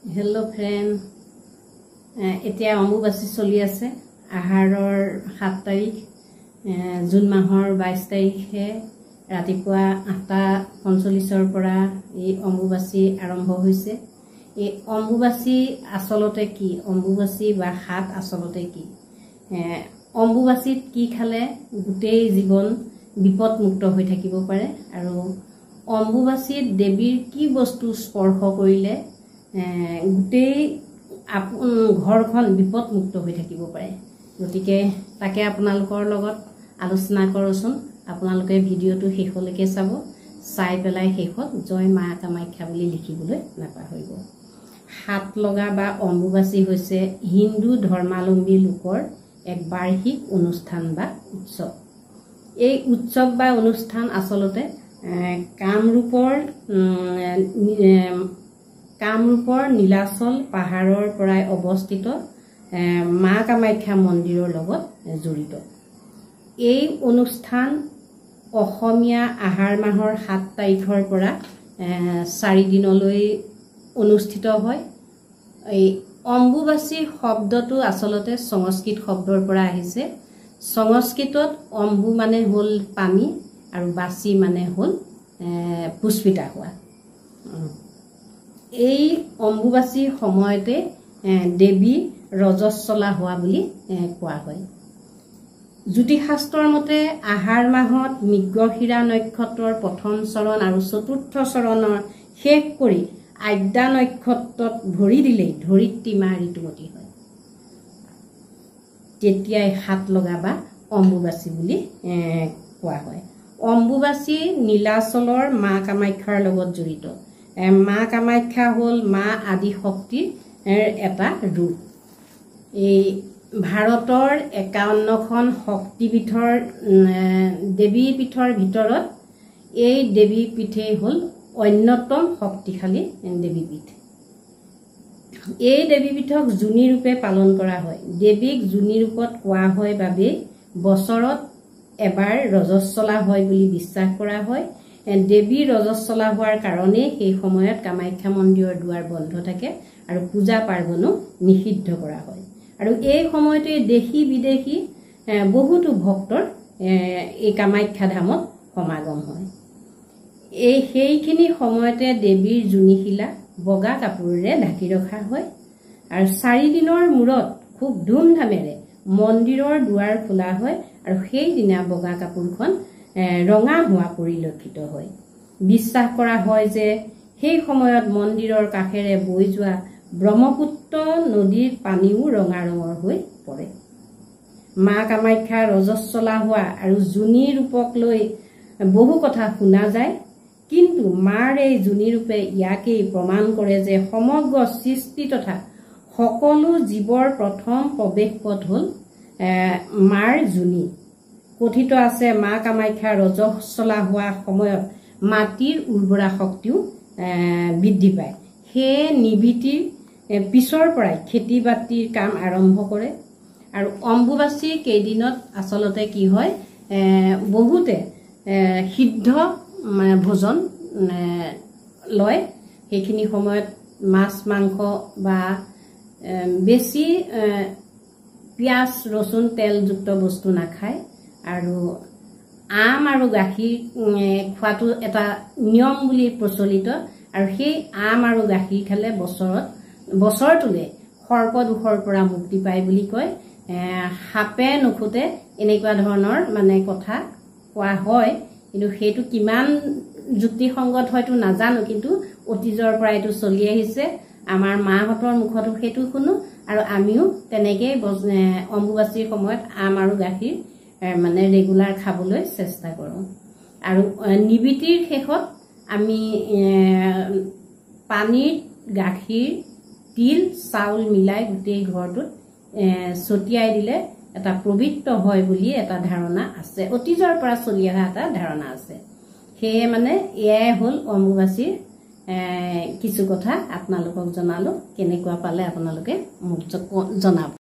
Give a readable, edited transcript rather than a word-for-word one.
hello friend এতিয়া অম্বুবাচী চলি আছে আহাৰৰ 7 তাৰিখ জুন মাহৰ 22 তাৰিখে ৰাতিপুৱা 8:45 পৰা এই অম্বুবাচী আৰম্ভ হৈছে এই অম্বুবাচী আসলতে কি অম্বুবাচী বা হাত আসলতে কি অম্বুবাচীত কি খালে গোটেই জীৱন বিপদমুক্ত হৈ থাকিব পাৰে আৰু অম্বুবাচীত দেৱীৰ কি বস্তু স্পৰ্শ কৰিলে গোটেই ঘৰখন বিপদমুক্ত হৈ থাকিব পাৰে গতিকে তাকে আপোনালোকৰ লগত আলোচনা কৰোচোন আপোনালোকে ভিডিওটো শেষলৈকে চাব চাই পেলাই শেষত জয় মা কামাখ্যা বুলি লিখিবলৈ নাপাহৰিব হাত লগা বা অম্বুবাচী হৈছে হিন্দু ধৰ্মাৱলম্বী লোকৰ এক বাৰ্ষিক অনুষ্ঠান বা উৎসৱ এই উৎসৱ বা অনুষ্ঠান আসলতে কামৰূপৰ নীলাচল পাহাৰৰ পৰাই অৱস্থিত মা কামাখ্যা মন্দিৰৰ লগত জড়িত এই অনুষ্ঠান অসমীয়া আহাৰ মাহৰ 7 তাৰিখৰ পৰা 4 দিনলৈ অনুষ্ঠিত হয় এই অম্বুবাচী শব্দটো আসলতে সংস্কৃত শব্দৰ পৰা আহিছে সংস্কৃতত অম্বু মানে হল পানী আৰু বাচী মানে হল পুষ্পিতা হোৱা এই অম্বুবাচী সময়তে দেৱী ৰজস্বলা হোৱা বুলি কোৱা হয় জ্যোতিষশাস্ত্ৰৰ মতে আহাৰ মাহত মৃগশিৰা নক্ষত্ৰৰ প্ৰথম চৰণ আৰু চতুৰ্থ চৰণৰ শেষ কৰি আদ্যা নক্ষত্ৰত ভৰি দিলে ধৰিত্ৰী মা ঋতুমতী হয় তেতিয়াই হাত লগা বা অম্বুবাচী বুলি কোৱা হয় অম্বুবাচী নীলাচলৰ মা কামাখ্যাৰ লগত জড়িত মা কামাখ্যা হল মা আদি শক্তিৰ এটা ৰূপ এই ভাৰতৰ 51খন শক্তিপীঠৰ দেৱীপীঠৰ ভিতৰত এই দেৱীপীঠেই হল অন্যতম শক্তিশালী দেৱীপীঠ এই দেৱীপীঠক জুনি ৰূপে পালন কৰা হয় দেৱীক জুনি ৰূপত কোৱা হয় বাবে বছৰত এবাৰ ৰজস্বলা হয় বুলি বিশ্বাস কৰা হয় দেৱী ৰজস্বলা হোৱাৰ কাৰণে সেই সময়ত কামাখ্যা মন্দিৰৰ দুৱাৰ বন্ধ থাকে আৰু পূজা পাৰ্বণো নিষিদ্ধ কৰা হয় আৰু এই সময়তে দেশী বিদেশী বহুতো ভক্তৰ এই কামাখ্যা ধামত সমাগম হয় এই সেইখিনি সময়তে দেৱীৰ জুনিশিলা বগা কাপোৰেৰে ঢাকি ৰখা হয় আৰু 4 দিনৰ মূৰত খুব ধুমধামেৰে মন্দিৰৰ দুৱাৰ খোলা হয় আৰু সেই দিনা বগা কাপোৰখন ৰঙা হোৱা পৰিলক্ষিত হয় বিশ্বাস কৰা হয় যে সেই সময়ত মন্দিৰৰ কাষেৰে বৈ যোৱা ব্ৰহ্মপুত্ৰ নদীৰ পানীও ৰঙা ৰঙৰ হৈ পৰে মা কামাখ্যা ৰজস্বলা হোৱা আৰু জুনি ৰূপক লৈ বহু কথা শুনা যায় কিন্তু মাৰ এই জুনি ৰূপে ইয়াকেই প্ৰমাণ কৰে যে সমগ্ৰ সৃষ্টি তথা সকলো জীৱৰ প্ৰথম প্ৰৱেশ পথ হল মাৰ জুনি কথিত আছে মা কামাখ্যা ৰজস্বলা হোৱা সময়ত মাটিৰ উৰ্বৰা শক্তিও বৃদ্ধি পায় সেই নিবিতিৰ পিছৰ পৰাই খেতি বাতিৰ কাম আৰম্ভ কৰে আৰু অম্বুবাচী কেইদিনত আসলতে কি হয় বহুতে সিদ্ধ ভোজন লয় সেইখিনি সময়ত মাছ মাংস বা বেছি পিয়াজ ৰসুন তেলযুক্ত বস্তু নাখায় আৰু আম আৰু গাখীৰ খোৱাটো এটা নিয়ম বুলি প্ৰচলিত আৰু সেই আম আৰু গাখীৰ খালে বছৰটোলে সৰ্পদোষৰ পৰা মুক্তি পায় বুলি কয় সাপে নুখুতে এনেকুৱা ধৰণৰ মানে কথা কোৱা হয় কিন্তু সেইটো কিমান যুক্তিসংগত হয়তো নাজানো কিন্তু অতীজৰ পৰা এইটো চলি আহিছে আমাৰ মাহঁতৰ মুখতো সেইটো শুনো আৰু আমিও তেনেকৈ অম্বুবাচীৰ সময়ত আম আৰু গাখীৰ মানে ৰেগুলাৰ খাবলৈ চেষ্টা কৰোঁ আৰু নিবিতিৰ শেষত আমি পানীত গাখীৰ তিল চাউল মিলাই গোটেই ঘৰটোত ছটিয়াই দিলে এটা পবিত্ৰ হয় বুলি এটা ধাৰণা আছে অতীজৰ পৰা চলি অহা এটা ধাৰণা আছে সেয়ে মানে এয়াই হল অম্বুবাচীৰ কিছু কথা আপোনালোকক জনালো কেনেকুৱা পালে আপোনালোকে মোক জনাব